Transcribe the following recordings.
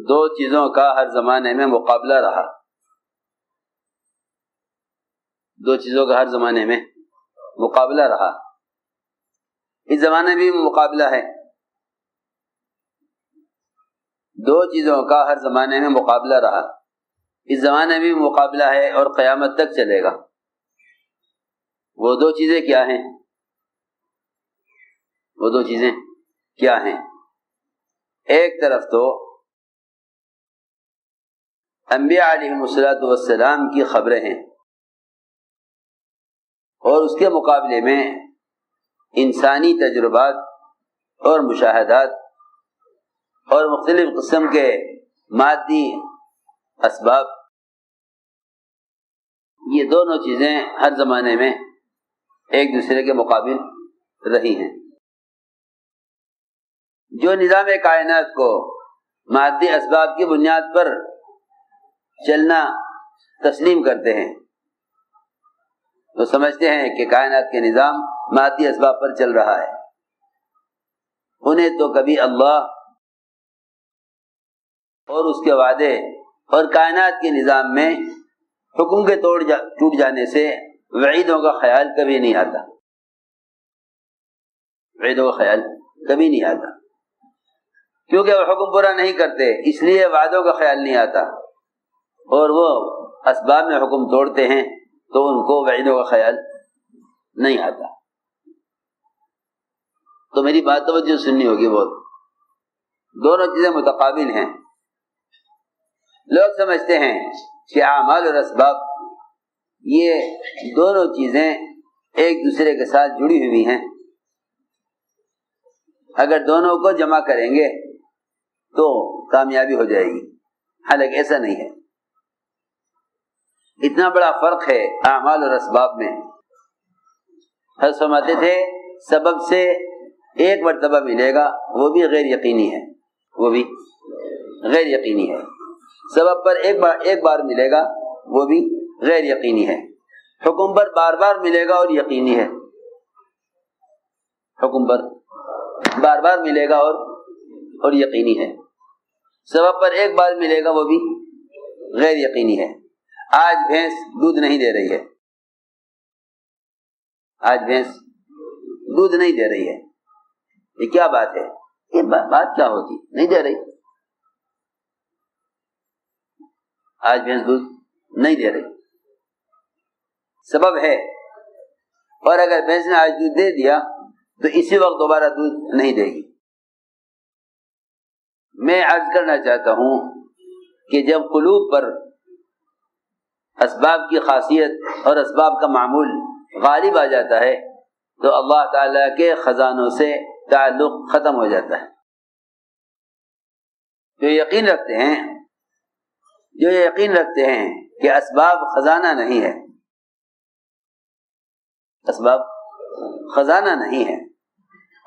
دو چیزوں کا ہر زمانے میں مقابلہ رہا، دو چیزوں کا ہر زمانے میں مقابلہ رہا، اس زمانے میں بھی مقابلہ ہے، دو چیزوں کا ہر زمانے میں مقابلہ رہا، اس زمانے میں بھی مقابلہ ہے اور قیامت تک چلے گا۔ وہ دو چیزیں کیا ہیں؟ وہ دو چیزیں کیا ہیں؟ ایک طرف تو انبیاء علیہم الصلوۃ کی خبریں ہیں، اور اس کے مقابلے میں انسانی تجربات اور مشاہدات اور مختلف قسم کے مادی اسباب، یہ دونوں چیزیں ہر زمانے میں ایک دوسرے کے مقابل رہی ہیں۔ جو نظام کائنات کو مادی اسباب کی بنیاد پر چلنا تسلیم کرتے ہیں، تو سمجھتے ہیں کہ کائنات کے نظام مادی اسباب پر چل رہا ہے، انہیں تو کبھی اللہ اور اس کے وعدے اور کائنات کے نظام میں حکم کے ٹوٹ جانے سے وعیدوں کا خیال کبھی نہیں آتا، وعیدوں کا خیال کبھی نہیں آتا، کیونکہ وہ حکم پورا نہیں کرتے، اس لیے وعدوں کا خیال نہیں آتا، اور وہ اسباب میں حکم توڑتے ہیں تو ان کو وعیدوں کا خیال نہیں آتا۔ تو میری بات توجہ سننی ہوگی بہت، دونوں چیزیں متقابل ہیں۔ لوگ سمجھتے ہیں کہ اعمال اور اسباب یہ دونوں چیزیں ایک دوسرے کے ساتھ جڑی ہوئی ہیں، اگر دونوں کو جمع کریں گے تو کامیابی ہو جائے گی، حالانکہ ایسا نہیں ہے۔ اتنا بڑا فرق ہے اعمال اور اسباب میں۔ حضرت فرماتے تھے سبب سے ایک مرتبہ ملے گا وہ بھی غیر یقینی ہے، وہ بھی غیر یقینی ہے، سبب پر ایک بار ملے گا وہ بھی غیر یقینی ہے، حکم پر بار بار ملے گا اور یقینی ہے، حکم پر بار بار ملے گا اور یقینی ہے، سبب پر ایک بار ملے گا وہ بھی غیر یقینی ہے۔ آج بھینس دودھ نہیں دے رہی ہے، آج بھینس دودھ نہیں دے رہی ہے، یہ کیا بات ہے؟ یہ بات کیا ہوتی؟ نہیں دے رہی، آج بھینس دودھ نہیں دے رہی، سبب ہے، اور اگر بھینس نے آج دودھ دے دیا تو اسی وقت دوبارہ دودھ نہیں دے گی۔ میں عرض کرنا چاہتا ہوں کہ جب قلوب پر اسباب کی خاصیت اور اسباب کا معمول غالب آ جاتا ہے تو اللہ تعالیٰ کے خزانوں سے تعلق ختم ہو جاتا ہے۔ جو یقین رکھتے ہیں کہ اسباب خزانہ نہیں ہے، اسباب خزانہ نہیں ہے،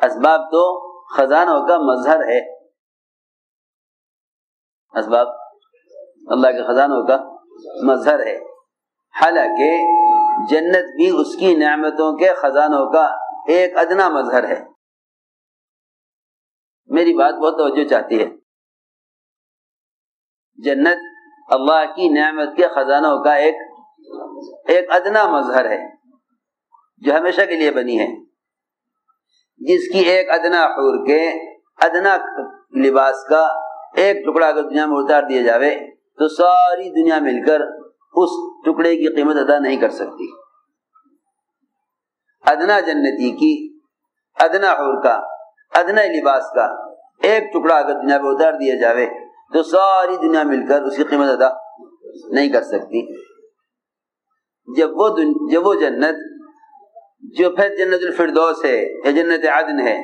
اسباب تو خزانوں کا مظہر ہے، اسباب اللہ کے خزانوں کا مظہر ہے، حالانکہ جنت بھی اس کی نعمتوں کے خزانوں کا ایک ادنا مظہر ہے۔ میری بات بہت توجہ چاہتی ہے، جنت اللہ کی نعمت کے خزانوں کا ایک ادنا مظہر ہے جو ہمیشہ کے لیے بنی ہے، جس کی ایک ادنا حور کے ادنا لباس کا ایک ٹکڑا اگر دنیا میں اتار دیا جاوے تو ساری دنیا مل کر اس ٹکڑے کی قیمت ادا نہیں کر سکتی۔ ادنا جنتی کی، ادنا حور کا، ادنا لباس کا ایک ٹکڑا اگر دنیا میں اتار دیا جاوے تو ساری دنیا مل کر اس کی قیمت ادا نہیں کر سکتی۔ جب وہ جنت جو پھر جنت الفردوس ہے یا جنت عدن ہے،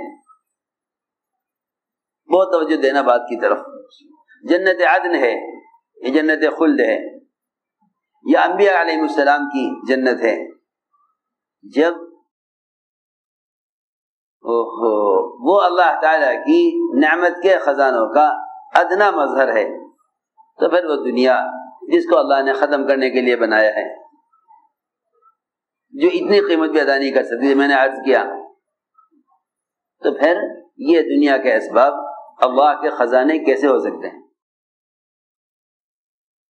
بہت توجہ دینا بات کی طرف، جنت عدن ہے یا جنت خلد ہے یا انبیاء علیہ السلام کی جنت ہے، جب وہ اللہ تعالیٰ کی نعمت کے خزانوں کا ادنا مظہر ہے، تو پھر وہ دنیا جس کو اللہ نے ختم کرنے کے لیے بنایا ہے، جو اتنی قیمت بھی ادا نہیں کر سکتی، میں نے عرض کیا، تو پھر یہ دنیا کے اسباب اللہ کے خزانے کیسے ہو سکتے ہیں؟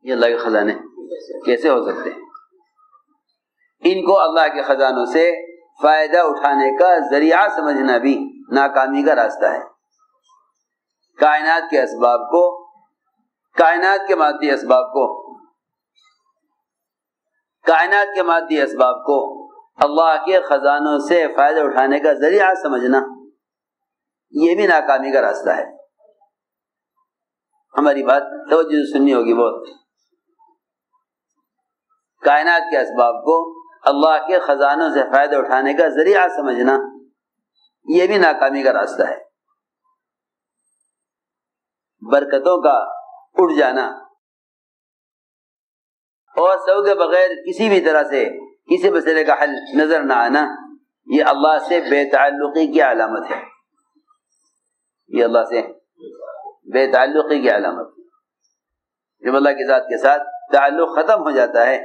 یہ اللہ کے خزانے کیسے ہو سکتے ہیں؟ ان کو اللہ کے خزانوں سے فائدہ اٹھانے کا ذریعہ سمجھنا بھی ناکامی کا راستہ ہے۔ کائنات کے اسباب کو، کائنات کے مادی اسباب کو، کائنات کے مادی اسباب کو اللہ کے خزانوں سے فائدہ اٹھانے کا ذریعہ سمجھنا، یہ بھی ناکامی کا راستہ ہے۔ ہماری بات توجہ سننی ہوگی بہت۔ کائنات کے اسباب کو اللہ کے خزانوں سے فائدہ اٹھانے کا ذریعہ سمجھنا، یہ بھی ناکامی کا راستہ ہے۔ برکتوں کا اٹھ جانا اور سب کے بغیر کسی بھی طرح سے کسی مسئلے کا حل نظر نہ آنا، یہ اللہ سے بے تعلقی کی علامت ہے۔ یہ اللہ سے بے تعلقی کی علامت ہے۔ جب اللہ کی ذات کے ساتھ تعلق ختم ہو جاتا ہے،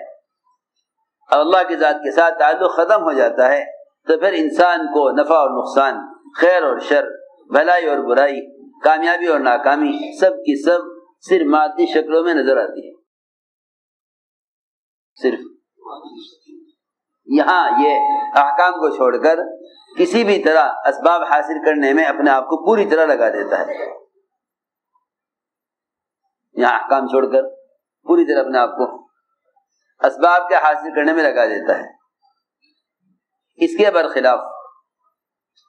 اور اللہ کی ذات کے ساتھ تعلق ختم ہو جاتا ہے، تو پھر انسان کو نفع اور نقصان، خیر اور شر، بھلائی اور برائی، کامیابی اور ناکامی، سب کی سب صرف مادی شکلوں میں نظر آتی ہے۔ صرف یہاں یہ احکام کو چھوڑ کر کسی بھی طرح اسباب حاصل کرنے میں اپنے آپ کو پوری طرح لگا دیتا ہے۔ یہاں احکام چھوڑ کر پوری طرح اپنے آپ کو اسباب کے حاصل کرنے میں لگا دیتا ہے۔ اس کے برخلاف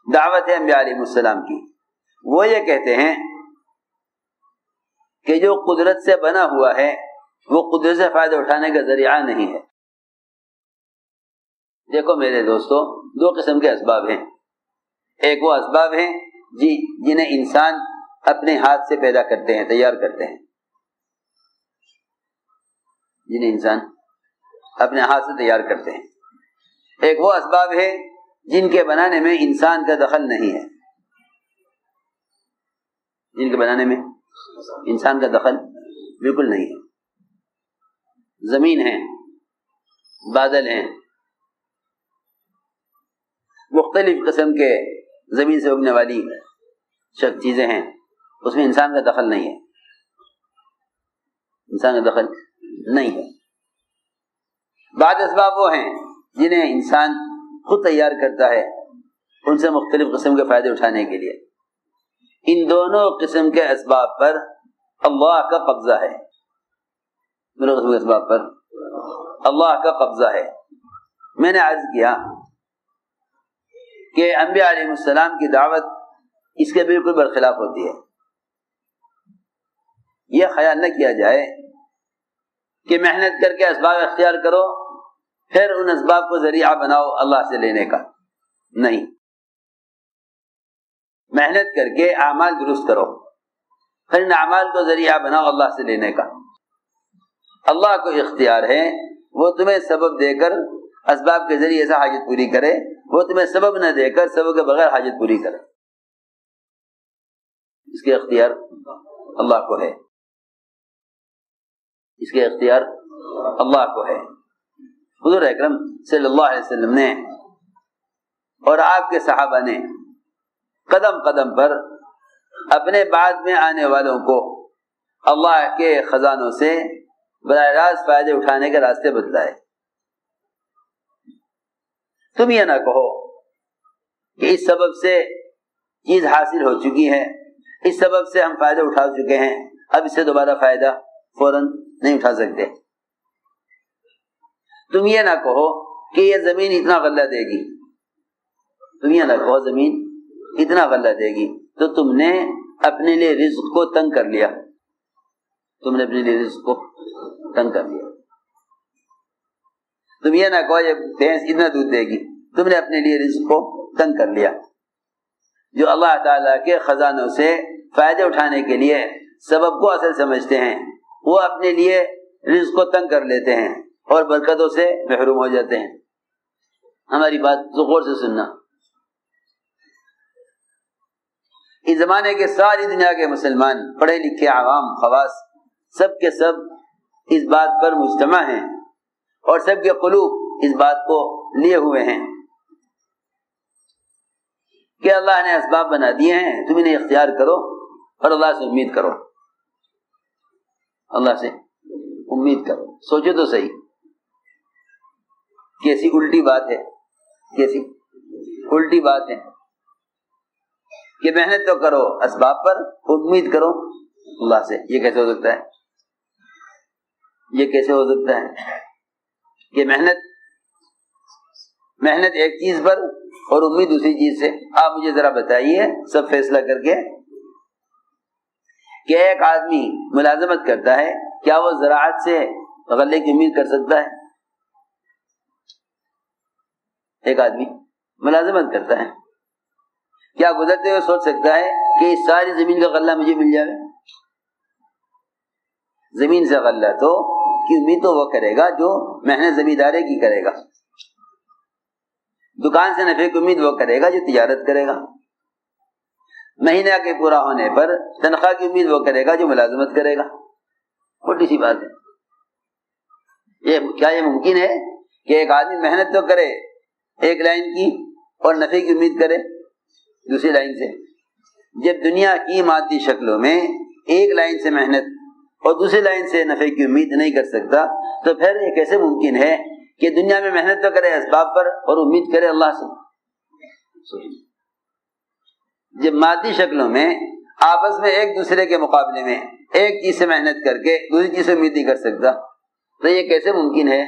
دعوت ہے انبیاء علیہ السلام کی، وہ یہ کہتے ہیں کہ جو قدرت سے بنا ہوا ہے وہ قدرت سے فائدہ اٹھانے کا ذریعہ نہیں ہے۔ دیکھو میرے دوستو، دو قسم کے اسباب ہیں۔ ایک وہ اسباب ہیں جنہیں انسان اپنے ہاتھ سے پیدا کرتے ہیں، تیار کرتے ہیں، جنہیں انسان اپنے ہاتھ سے تیار کرتے ہیں۔ ایک وہ اسباب ہے جن کے بنانے میں انسان کا دخل نہیں ہے، جن کے بنانے میں انسان کا دخل بالکل نہیں ہے۔ زمین ہے، بادل ہیں، مختلف قسم کے زمین سے اگنے والی چیزیں ہیں، اس میں انسان کا دخل نہیں ہے، انسان کا دخل نہیں ہے۔ بعض اسباب وہ ہیں جنہیں انسان خود تیار کرتا ہے ان سے مختلف قسم کے فائدے اٹھانے کے لیے۔ ان دونوں قسم کے اسباب پر اللہ کا قبضہ ہے، دونوں قسم کے اسباب پر اللہ کا قبضہ ہے۔ میں نے عرض کیا کہ انبیاء علیہ السلام کی دعوت اس کے بالکل برخلاف ہوتی ہے۔ یہ خیال نہ کیا جائے کہ محنت کر کے اسباب اختیار کرو پھر ان اسباب کو ذریعہ بناؤ اللہ سے لینے کا، نہیں۔ محنت کر کے اعمال درست کرو پھر ان اعمال کو ذریعہ بناؤ اللہ سے لینے کا۔ اللہ کو اختیار ہے وہ تمہیں سبب دے کر اسباب کے ذریعے سے حاجت پوری کرے، وہ تمہیں سبب نہ دے کر سبب کے بغیر حاجت پوری کرے۔ اس کے اختیار اللہ کو ہے، اس کے اختیار اللہ کو ہے۔ حضور اکرم صلی اللہ علیہ وسلم نے اور آپ کے صحابہ نے قدم قدم پر اپنے بعد میں آنے والوں کو اللہ کے خزانوں سے براہ راست فائدے اٹھانے کے راستے بتلائے۔ تم یہ نہ کہو کہ اس سبب سے چیز حاصل ہو چکی ہے، اس سبب سے ہم فائدہ اٹھا چکے ہیں، اب اس سے دوبارہ فائدہ فوراً نہیں اٹھا سکتے۔ تم یہ نہ کہو کہ یہ زمین اتنا غلہ دے گی، تم یہ نہ کہو زمین اتنا غلہ دے گی، تو تم نے اپنے لیے رزق کو تنگ کر لیا، تم نے اپنے لیے رزق کو تنگ کر لیا۔ تم یہ نہ کہو یہ بھینس اتنا دودھ دے گی، تم نے اپنے لیے رزق کو تنگ کر لیا۔ جو اللہ تعالیٰ کے خزانوں سے فائدے اٹھانے کے لیے سبب کو اصل سمجھتے ہیں، وہ اپنے لیے رزق کو تنگ کر لیتے ہیں اور برکتوں سے محروم ہو جاتے ہیں۔ ہماری بات غور سے سننا۔ اس زمانے کے ساری دنیا کے مسلمان، پڑھے لکھے عوام، خواص، سب کے سب اس بات پر مجتمع ہیں اور سب کے قلوب اس بات کو لیے ہوئے ہیں کہ اللہ نے اسباب بنا دیے ہیں، تم انہیں اختیار کرو اور اللہ سے امید کرو، اللہ سے امید کرو. سوچو تو صحیح، کیسی الٹی بات ہے، کیسی الٹی بات ہے کہ محنت تو کرو اسباب پر، امید کرو اللہ سے. یہ کیسے ہو سکتا ہے؟ یہ کیسے ہو سکتا ہے کہ محنت ایک چیز پر اور امید دوسری چیز سے؟ آپ مجھے ذرا بتائیے سب فیصلہ کر کے کہ ایک آدمی ملازمت کرتا ہے، کیا وہ زراعت سے غلے کی امید کر سکتا ہے؟ ایک آدمی ملازمت کرتا ہے، کیا گزرتے ہوئے سوچ سکتا ہے کہ اس ساری زمین کا غلہ مجھے مل جائے؟ زمین سے غلہ تو کی امید تو وہ کرے گا جو محنت زمینداری کی کرے گا. دکان سے نفع کی امید وہ کرے گا جو تجارت کرے گا. مہینہ کے پورا ہونے پر تنخواہ کی امید وہ کرے گا جو ملازمت کرے گا. چھوٹی سی بات ہے. کیا یہ ممکن ہے کہ ایک آدمی محنت تو کرے ایک لائن کی اور نفع کی امید کرے دوسری لائن سے؟ جب دنیا کی مادی شکلوں میں ایک لائن سے محنت اور دوسری لائن سے نفع کی امید نہیں کر سکتا تو پھر یہ کیسے ممکن ہے کہ دنیا میں محنت تو کرے اسباب پر اور امید کرے اللہ سے؟ جب مادی شکلوں میں آپس میں ایک دوسرے کے مقابلے میں ایک چیز سے محنت کر کے دوسری چیز سے امید نہیں کر سکتا تو یہ کیسے ممکن ہے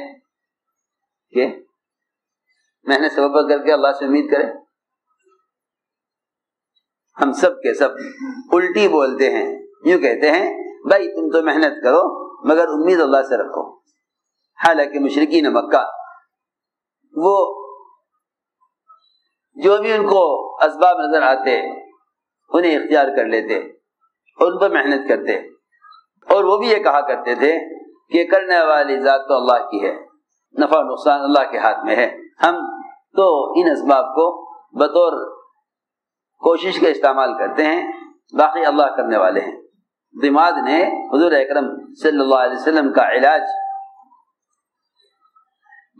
کہ محنت سبب کر کے اللہ سے امید کرے؟ ہم سب کے سب الٹی بولتے ہیں، یوں کہتے ہیں بھائی تم تو محنت کرو مگر امید اللہ سے رکھو. حالانکہ مشرکین مکہ وہ جو بھی ان کو اسباب نظر آتے انہیں اختیار کر لیتے اور ان پر محنت کرتے، اور وہ بھی یہ کہا کرتے تھے کہ کرنے والی ذات تو اللہ کی ہے، نفع و نقصان اللہ کے ہاتھ میں ہے، ہم تو ان اسباب کو بطور کوشش کے استعمال کرتے ہیں، باقی اللہ کرنے والے ہیں. ضماد نے حضور اکرم صلی اللہ علیہ وسلم کا علاج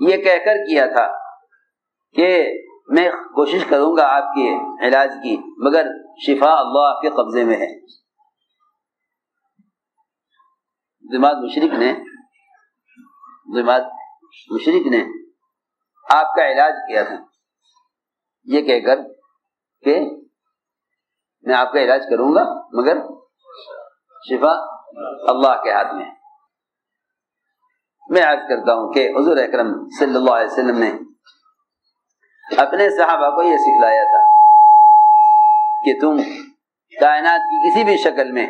یہ کہہ کر کیا تھا کہ میں کوشش کروں گا آپ کے علاج کی مگر شفا اللہ کے قبضے میں ہے. ضماد مشرک نے آپ کا علاج کیا تھا یہ کہہ کر کہ میں آپ کا علاج کروں گا مگر شفا اللہ کے ہاتھ میں. میں عرض کرتا ہوں کہ حضور اکرم صلی اللہ علیہ وسلم نے اپنے صحابہ کو یہ سکھلایا تھا کہ تم کائنات کی کسی بھی شکل میں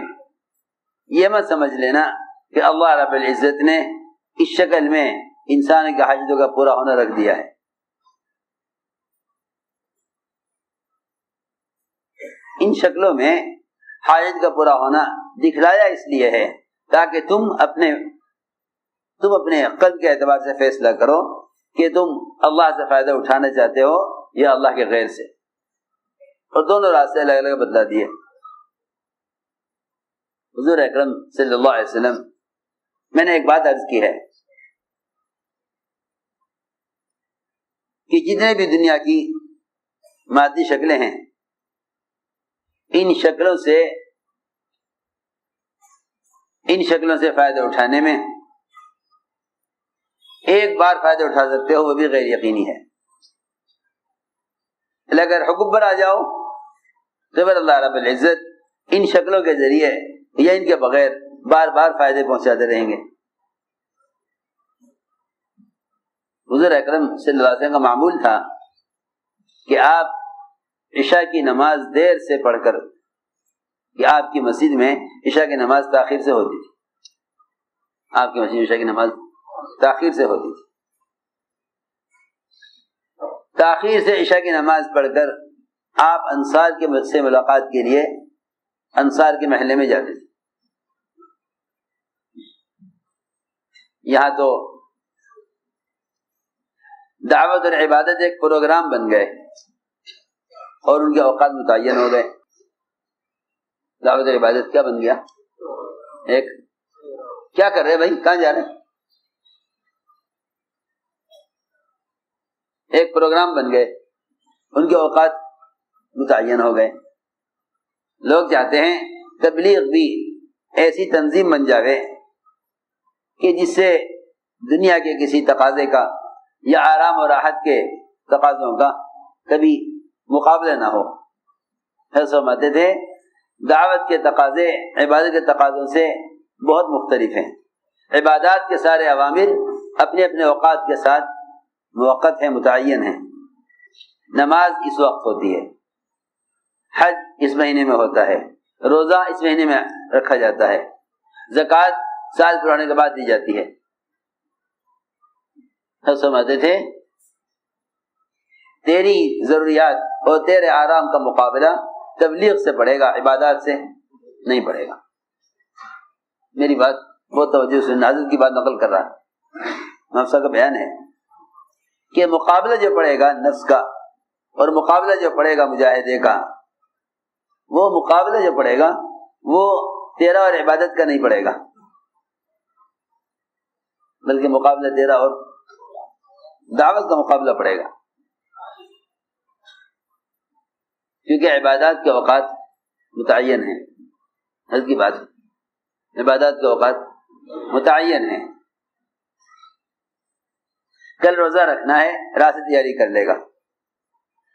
یہ مت سمجھ لینا کہ اللہ رب العزت نے اس شکل میں انسان کی حاجتوں کا پورا ہونا رکھ دیا ہے. ان شکلوں میں حاجت کا پورا ہونا دکھلایا اس لیے ہے تاکہ تم اپنے قلب کے اعتبار سے فیصلہ کرو کہ تم اللہ سے فائدہ اٹھانا چاہتے ہو یا اللہ کے غیر سے، اور دونوں راستے الگ الگ بتلا دیے. حضور اکرم صلی اللہ علیہ وسلم، میں نے ایک بات عرض کی ہے کہ جتنے بھی دنیا کی مادی شکلیں ہیں ان شکلوں سے فائدہ اٹھانے میں ایک بار فائدہ اٹھا سکتے ہو وہ بھی غیر یقینی ہے. اگر حکم پر آ جاؤ تو پھر اللہ رب العزت ان شکلوں کے ذریعے یا ان کے بغیر بار بار فائدے پہنچاتے رہیں گے. حضور اکرم صلی اللہ علیہ وسلم کا معمول تھا کہ آپ عشاء کی نماز دیر سے پڑھ کر، کہ آپ کی مسجد میں عشاء کی نماز تاخیر سے ہوتی تھی، آپ کی مسجد میں عشاء کی نماز تاخیر سے ہوتی تھی. تاخیر سے عشاء کی نماز پڑھ کر آپ انصار کے سے ملاقات کے لیے انصار کے محلے میں جاتے تھے. یہاں تو دعوت اور عبادت ایک پروگرام بن گئے اور ان کے اوقات متعین ہو گئے. دعوت اور عبادت کیا بن گیا؟ ایک کیا کر رہے بھائی، کہاں جا رہے ہیں؟ ایک پروگرام بن گئے، ان کے اوقات متعین ہو گئے. لوگ چاہتے ہیں تبلیغ بھی ایسی تنظیم بن جاوے کہ جس سے دنیا کے کسی تقاضے کا یا آرام و راحت کے تقاضوں کا کبھی مقابلہ نہ ہو۔ فرماتے تھے دعوت کے تقاضے عبادت کے تقاضوں سے بہت مختلف ہیں۔ عبادات کے سارے اوامر اپنے اپنے اوقات کے ساتھ موقت ہیں، متعین ہیں۔ نماز اس وقت ہوتی ہے، حج اس مہینے میں ہوتا ہے، روزہ اس مہینے میں رکھا جاتا ہے، زکوٰۃ سال پورا ہونے کے بعد دی جاتی ہے۔ ہم سمجھتے تھے تیری ضروریات اور تیرے آرام کا مقابلہ تبلیغ سے پڑے گا، عبادات سے نہیں پڑے گا۔ میری بات بہت توجہ سے، حضرت کی بات نقل کر رہا ہے، نفسہ کا بیان ہے کہ مقابلہ جو پڑے گا نفس کا اور مقابلہ جو پڑے گا مجاہدے کا، وہ مقابلہ جو پڑے گا وہ تیرا اور عبادت کا نہیں پڑے گا، بلکہ مقابلہ تیرا اور دعوت کا مقابلہ پڑے گا، کیونکہ عبادات کے اوقات متعین ہیں۔ حضرت کی بات ہے، عبادات کے اوقات متعین ہیں۔ کل روزہ رکھنا ہے، رات سے تیاری کر لے گا،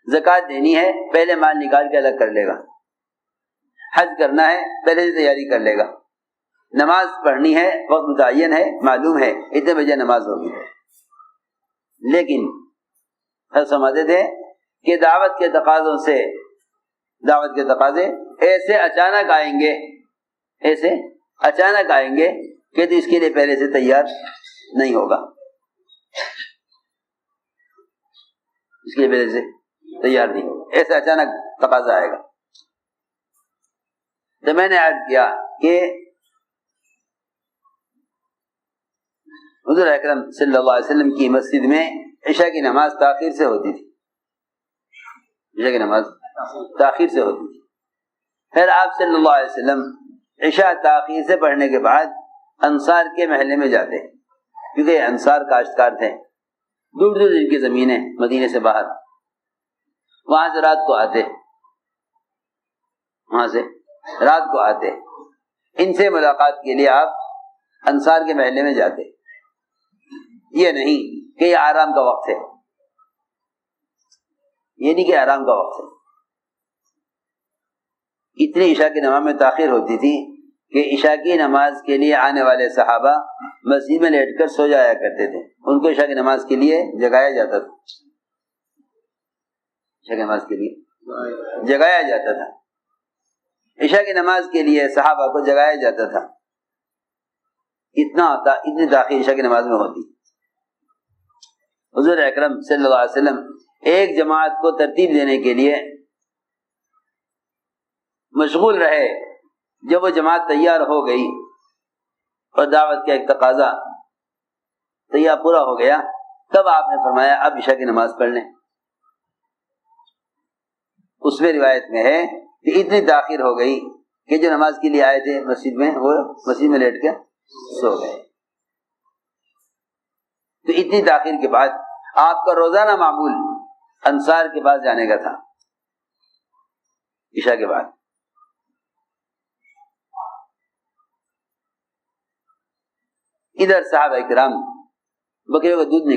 زکوٰۃ دینی ہے پہلے مال نکال کے الگ کر لے گا، حج کرنا ہے پہلے سے تیاری کر لے گا، نماز پڑھنی ہے وقت متعین ہے، معلوم ہے اتنے بجے نماز ہوگی۔ لیکن ہم سمجھتے تھے کہ دعوت کے تقاضوں سے، دعوت کے تقاضے ایسے اچانک آئیں گے کہ تو اس کے لیے پہلے سے تیار نہیں ہوگا، اس کے لیے پہلے سے تیار نہیں ہوگا، ایسے اچانک تقاضا آئے گا۔ تو میں نے عرض کیا کہ حضور اکرم صلی اللہ علیہ وسلم کی مسجد میں عشاء کی نماز تاخیر سے ہوتی تھی، عشاء کی نماز تاخیر سے ہوتی تھی۔ پھر آپ صلی اللہ علیہ وسلم عشاء تاخیر سے پڑھنے کے بعد انصار کے محلے میں جاتے، کیونکہ انصار کاشتکار تھے، دور دور جن کی زمینیں مدینے سے باہر، وہاں سے رات کو آتے، ان سے ملاقات کے لیے آپ انصار کے محلے میں جاتے۔ یہ نہیں کہ یہ آرام کا وقت ہے، یہ نہیں کہ آرام کا وقت ہے۔ اتنی عشاء کی نماز میں تاخیر ہوتی تھی کہ عشاء کی نماز کے لیے آنے والے صحابہ مسجد میں لیٹ کر سو جایا کرتے تھے، ان کو عشاء کی نماز کے لیے جگایا جاتا تھا، عشاء کی نماز کے لیے جگایا جاتا تھا، عشاء کی نماز کے لیے صحابہ کو جگایا جاتا تھا۔ اتنی تاخیر عشاء کی نماز میں ہوتی۔ حضور اکرم صلی اللہ علیہ وسلم ایک جماعت کو ترتیب دینے کے لیے مشغول رہے۔ جب وہ جماعت تیار ہو گئی اور دعوت کا ایک تقاضا تیار پورا ہو گیا، تب آپ نے فرمایا اب عشاء کی نماز پڑھ لیں۔ اس میں روایت میں ہے کہ اتنی تاخیر ہو گئی کہ جو نماز کے لیے آئے تھے مسجد میں، وہ مسجد میں لیٹ کے سو گئے۔ تو اتنی تاخیر کے بعد آپ کا روزانہ معمول انصار کے پاس جانے کا تھا عشاء کے بعد۔ ادھر صحابہ کرام بکریوں کا دودھ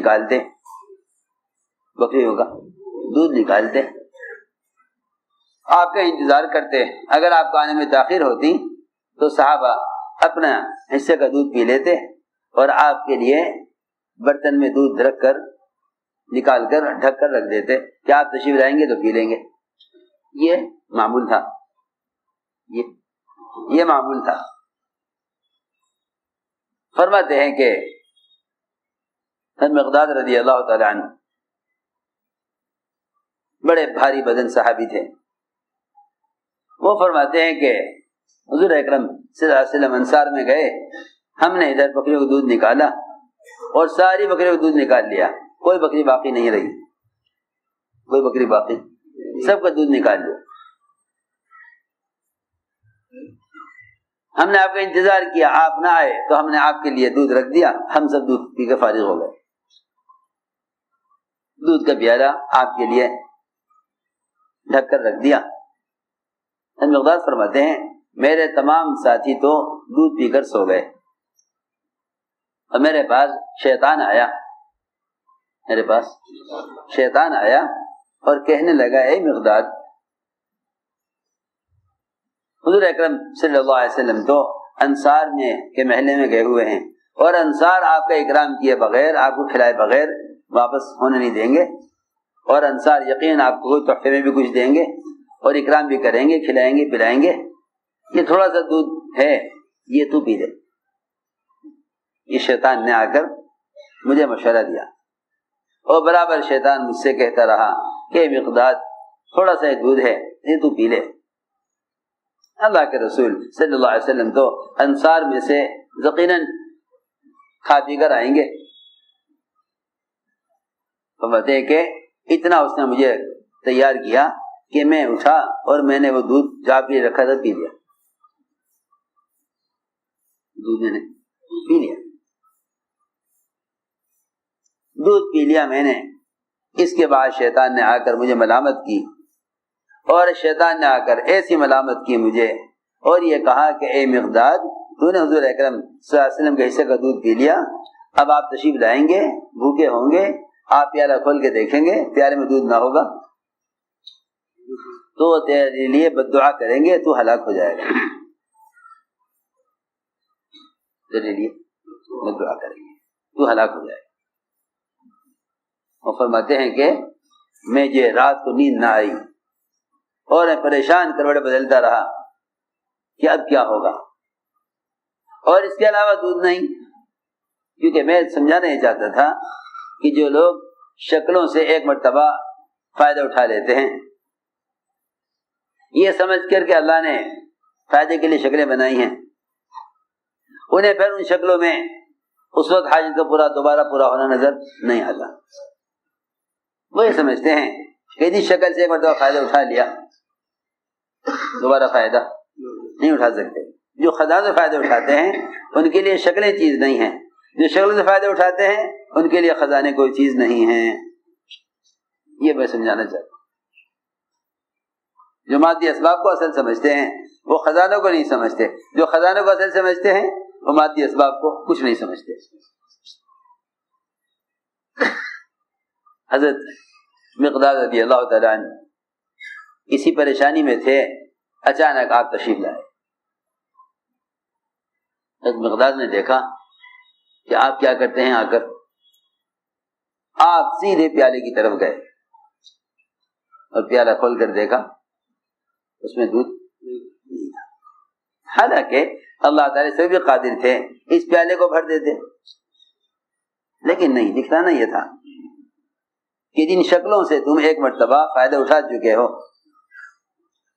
نکالتے، آپ کا انتظار کرتے۔ اگر آپ کا آنے میں تاخیر ہوتی تو صحابہ اپنا حصے کا دودھ پی لیتے اور آپ کے لیے برتن میں دودھ رکھ کر نکال کر ڈھک کر رکھ دیتے کہ آپ تشریف لائیں گے تو پی لیں گے۔ یہ معمول تھا، یہ معمول تھا۔ فرماتے ہیں کہ مقداد رضی اللہ تعالی عنہ بڑے بھاری بدن صحابی تھے۔ وہ فرماتے ہیں کہ حضور اکرم صلی اللہ علیہ وسلم انصار میں گئے، ہم نے ادھر بکریوں کو دودھ نکالا اور ساری بکریوں کو دودھ نکال لیا، کوئی بکری باقی نہیں رہی، کوئی بکری باقی، سب کا دودھ نکال لیا۔ ہم نے آپ کا انتظار کیا، آپ نہ آئے تو ہم نے آپ کے لیے دودھ رکھ دیا، ہم سب دودھ پی کے فارغ ہو گئے۔ دودھ کا پیالہ آپ کے لیے ڈھک کر رکھ دیا۔ مقداد فرماتے ہیں میرے تمام ساتھی تو دودھ پی کر سو گئے، اور میرے پاس شیطان آیا اور کہنے لگا اے مقداد، حضور اکرم صلی اللہ علیہ وسلم تو انصار میں کے محلے میں گئے ہوئے ہیں اور انصار آپ کا اکرام کیے بغیر، آپ کو کھلائے بغیر واپس ہونے نہیں دیں گے، اور انصار یقین آپ کو تحفے میں بھی کچھ دیں گے اور اکرام بھی کریں گے، کھلائیں گے پلائیں گے۔ یہ تھوڑا سا دودھ ہے، یہ تو پی لے۔ یہ شیطان نے آ کر مجھے مشورہ دیا اور برابر شیطان مجھ سے کہتا رہا کہ مقداد تھوڑا سا دودھ ہے، یہ تو پی لے۔ اللہ کے رسول صلی اللہ علیہ وسلم تو انصار میں سے یقیناً کھا پی کر آئیں گے، تو بتائیں کہ اتنا اس نے مجھے تیار کیا کہ میں اٹھا اور میں نے وہ دودھ جا پی رکھا تھا پی لیا، دودھ میں نے پی لیا، دودھ پی لیا میں نے۔ اس کے بعد شیطان نے آ کر مجھے ملامت کی، اور شیطان نے آ کر ایسی ملامت کی مجھے اور یہ کہا کہ اے مقداد، تو نے حضور اکرم صلی اللہ علیہ وسلم کے حصے کا دودھ پی لیا، اب آپ تشریف لائیں گے، بھوکے ہوں گے، آپ پیالہ کھول کے دیکھیں گے پیالے میں دودھ نہ ہوگا تو تیرے لیے بد دعا کریں گے، تو ہلاک ہو جائے گا، تیرے لیے بد دعا کریں گے، تو ہلاک ہو جائے گا۔ وہ فرماتے ہیں کہ میں یہ رات کو نیند نہ آئی اور میں پریشان کروڑے بدلتا رہا کہ اب کیا ہوگا، اور اس کے علاوہ دودھ نہیں، کیونکہ میں سمجھانا یہ چاہتا تھا کہ جو لوگ شکلوں سے ایک مرتبہ فائدہ اٹھا لیتے ہیں، یہ سمجھ کر کہ اللہ نے فائدے کے لیے شکلیں بنائی ہیں، انہیں پھر ان شکلوں میں اس وقت حاجت کا دوبارہ پورا ہونا نظر نہیں آتا۔ وہ یہ سمجھتے ہیں کہ اس شکل سے ایک مرتبہ فائدہ اٹھا لیا، دوبارہ فائدہ نہیں اٹھا سکتے۔ جو خزانوں سے فائدہ اٹھاتے ہیں ان کے لیے شکلیں چیز نہیں ہیں، جو شکلوں سے فائدہ اٹھاتے ہیں ان کے لیے خزانے کوئی چیز نہیں ہیں۔ یہ میں سمجھانا چاہتا ہوں۔ جو مادی اسباب کو اصل سمجھتے ہیں وہ خزانوں کو نہیں سمجھتے، جو خزانوں کو اصل سمجھتے ہیں وہ مادی اسباب کو کچھ نہیں سمجھتے۔ حضرت مقداد رضی اللہ تعالیٰ عنہ اسی پریشانی میں تھے، اچانک آپ تشریف لائے۔ حضرت مقداد نے دیکھا کہ آپ کیا کرتے ہیں، آ کر آپ سیدھے پیالے کی طرف گئے اور پیالہ کھول کر دیکھا، اس میں دودھ نہیں تھا۔ حالانکہ اللہ تعالیٰ سے بھی قادر تھے اس پیالے کو بھر دیتے، لیکن نہیں، دکھلانا یہ تھا کہ جن شکلوں سے تم ایک مرتبہ فائدہ اٹھا چکے ہو،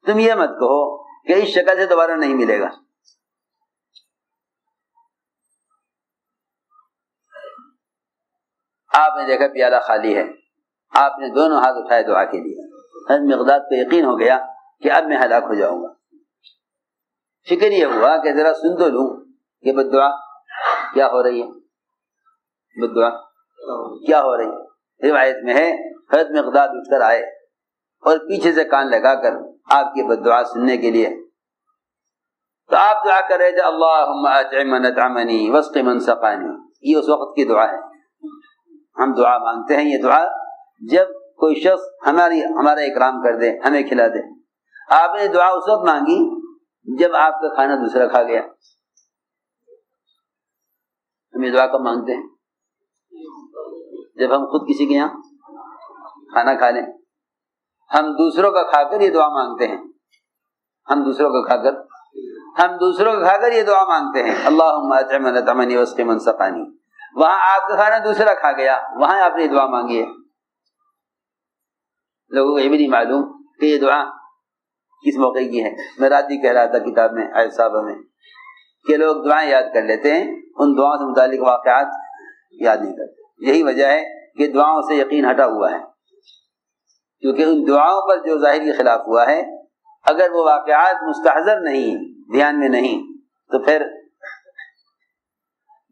تم یہ مت کہو کہ اس شکل سے دوبارہ نہیں ملے گا۔ آپ نے دیکھا پیالہ خالی ہے، آپ نے دونوں ہاتھ اٹھائے دعا کے لیے۔ حضرت مقداد کو یقین ہو گیا کہ اب میں ہلاک ہو جاؤں گا۔ فکر یہ ہوا کہ ذرا سن تو لوں کہ بد دعا کیا ہو رہی ہے، بد دعا کیا ہو رہی ہے۔ روایت میں ہے حضرت مقداد اٹھ کر آئے اور پیچھے سے کان لگا کر آپ کی بد دعا سننے کے لیے، تو آپ دعا کر رہے تھے اللہم اطعم من اطعمنی واسق من سقانی۔ یہ اس وقت کی دعا ہے، ہم دعا مانگتے ہیں، یہ دعا جب کوئی شخص ہمارا اکرام کر دے، ہمیں کھلا دے۔ آپ نے دعا اس وقت مانگی جب آپ کا کھانا دوسرا کھا گیا۔ ہم یہ دعا کب مانگتے ہیں؟ جب ہم خود کسی کے یہاں کھانا کھا لیں۔ ہم دوسروں کا کھا کر یہ دعا مانگتے ہیں، ہم دوسروں کا کھا کر یہ دعا مانگتے ہیں اللہم اطعم من اطعمنی واسق من سقانی۔ وہاں آپ کا کھانا دوسرا کھا گیا، وہاں آپ نے دعا مانگی ہے۔ لوگوں کو یہ بھی نہیں معلوم کہ یہ دعا کس موقع کی ہے۔ میں رات بھی کہہ رہا تھا کتاب میں آیت صاحبہ میں کہ لوگ دعائیں یاد کر لیتے ہیں، ان دعاؤں سے متعلق واقعات یاد نہیں کرتے۔ یہی وجہ ہے کہ دعاؤں سے یقین ہٹا ہوا ہے، کیونکہ ان دعاؤں پر جو ظاہر کے خلاف ہوا ہے، اگر وہ واقعات مستحضر نہیں، دھیان میں نہیں، تو پھر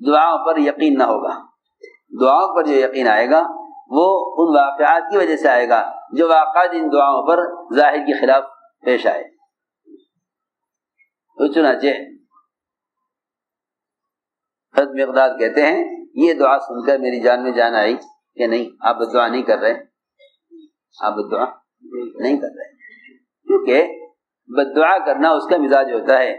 دعاؤں پر یقین نہ ہوگا۔ دعاؤں پر جو یقین آئے گا وہ ان واقعات کی وجہ سے آئے گا جو واقعات ان دعاؤں پر ظاہر کے خلاف پیش آئے۔ تو چنانچہ حضرت مقداد کہتے ہیں یہ دعا سن کر میری جان میں جان آئی کہ نہیں آپ بد دعا نہیں کر رہے، آپ بد دعا نہیں کر رہے، کیونکہ بد دعا کرنا اس کا مزاج ہوتا ہے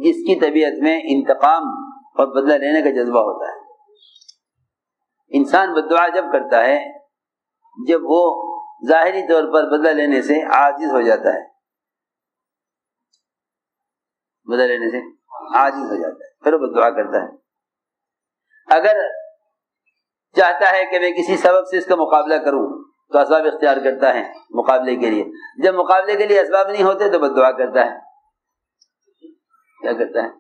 جس کی طبیعت میں انتقام اور بدلہ لینے کا جذبہ ہوتا ہے۔ انسان بد دعا جب کرتا ہے جب وہ ظاہری طور پر بدلہ لینے سے عاجز ہو جاتا ہے، بدلہ لینے سے عاجز ہو جاتا ہے، پھر وہ بد دعا کرتا ہے۔ اگر چاہتا ہے کہ میں کسی سبب سے اس کا مقابلہ کروں تو اسباب اختیار کرتا ہے مقابلے کے لیے، جب مقابلے کے لیے اسباب نہیں ہوتے تو بد دعا کرتا ہے۔ کیا کرتا ہے؟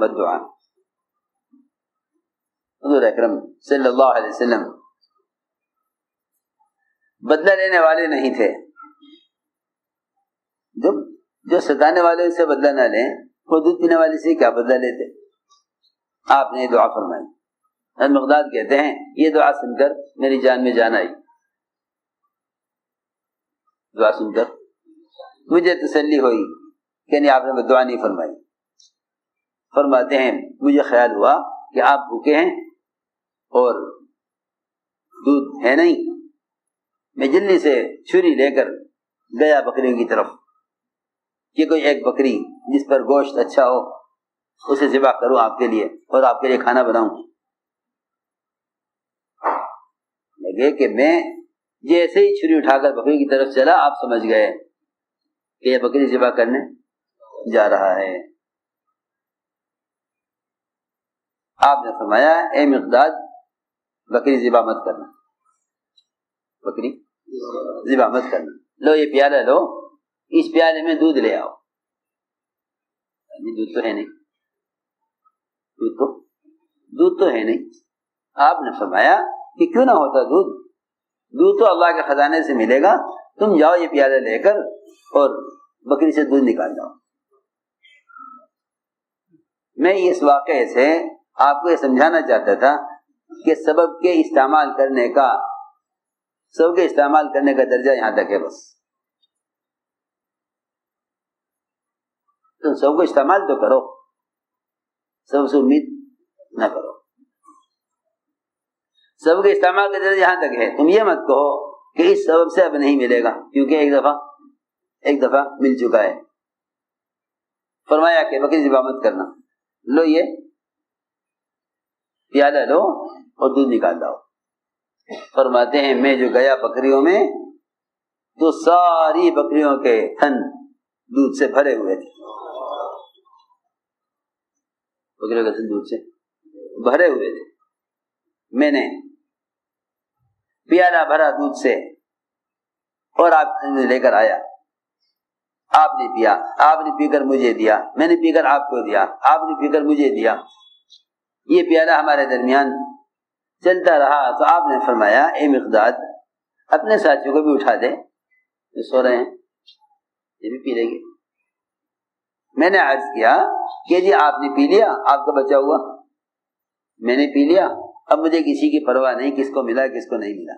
بد دعا۔ حضور اکرم صلی اللہ علیہ وسلم بدلہ لینے والے نہیں تھے، جو ستانے والے سے بدلہ نہ لیں، وہ دودھ پینے والے سے کیا بدلہ لیتے؟ آپ نے یہ دعا فرمائی۔ حضرت مقداد کہتے ہیں یہ دعا سن کر میری جان میں جان آئی، دعا سن کر مجھے تسلی ہوئی کہ نہیں آپ نے دعا نہیں فرمائی۔ فرماتے ہیں مجھے خیال ہوا کہ آپ بھوکے ہیں اور دودھ ہے نہیں، میں جلدی سے چھری لے کر گیا بکریوں کی طرف کہ کوئی ایک بکری جس پر گوشت اچھا ہو اسے ذبح کروں آپ کے لیے اور آپ کے لیے کھانا بناؤں۔ لگے کہ میں جیسے ہی چھری اٹھا کر بکری کی طرف چلا آپ سمجھ گئے کہ یہ بکری ذبح کرنے جا رہا ہے۔ آپ نے فرمایا اے مقداد بکری ذبح مت کرنا، بکری ذبح مت کرنا، لو یہ پیالہ لو، اس پیالے میں دودھ لے آؤ۔ دودھ تو ہے نہیں، دودھ تو ہے نہیں۔ آپ نے فرمایا کہ کیوں نہ ہوتا دودھ تو اللہ کے خزانے سے ملے گا، تم جاؤ یہ پیالہ لے کر اور بکری سے دودھ نکال لاؤ۔ میں اس واقعے سے آپ کو یہ سمجھانا چاہتا تھا کہ سبب کے استعمال کرنے کا درجہ یہاں تک ہے، بس تم سب کو استعمال تو کرو، سب سے امید نہ کرو۔ سب کے استعمال کا درجہ یہاں تک ہے، تم یہ مت کہو کہ اس سبب سے اب نہیں ملے گا کیونکہ ایک دفعہ مل چکا ہے۔ فرمایا کہ بکری ذبح مت کرنا، لو یہ پیالہ لو اور دودھ نکال لاؤ۔ فرماتے ہیں میں جو گیا بکریوں میں تو ساری بکریوں کے تھن دودھ سے بھرے ہوئے تھے، بکریوں کے تھن دودھ سے بھرے ہوئے تھے۔ میں نے پیالہ بھرا دودھ سے اور آپ لے کر آیا، آپ نے پیا، آپ نے پی کر مجھے دیا، میں نے پی کر آپ کو دیا، آپ نے پی کر مجھے دیا، یہ پیالہ ہمارے درمیان چلتا رہا۔ تو آپ نے فرمایا اے مقداد اپنے ساتھیوں کو بھی اٹھا دے، جو سو رہے ہیں یہ بھی پی لیں گے۔ میں نے عرض کیا کہ جی آپ نے پی لیا، آپ کا بچا ہوا، میں نے پی لیا، اب مجھے کسی کی پرواہ نہیں کس کو ملا کس کو نہیں ملا۔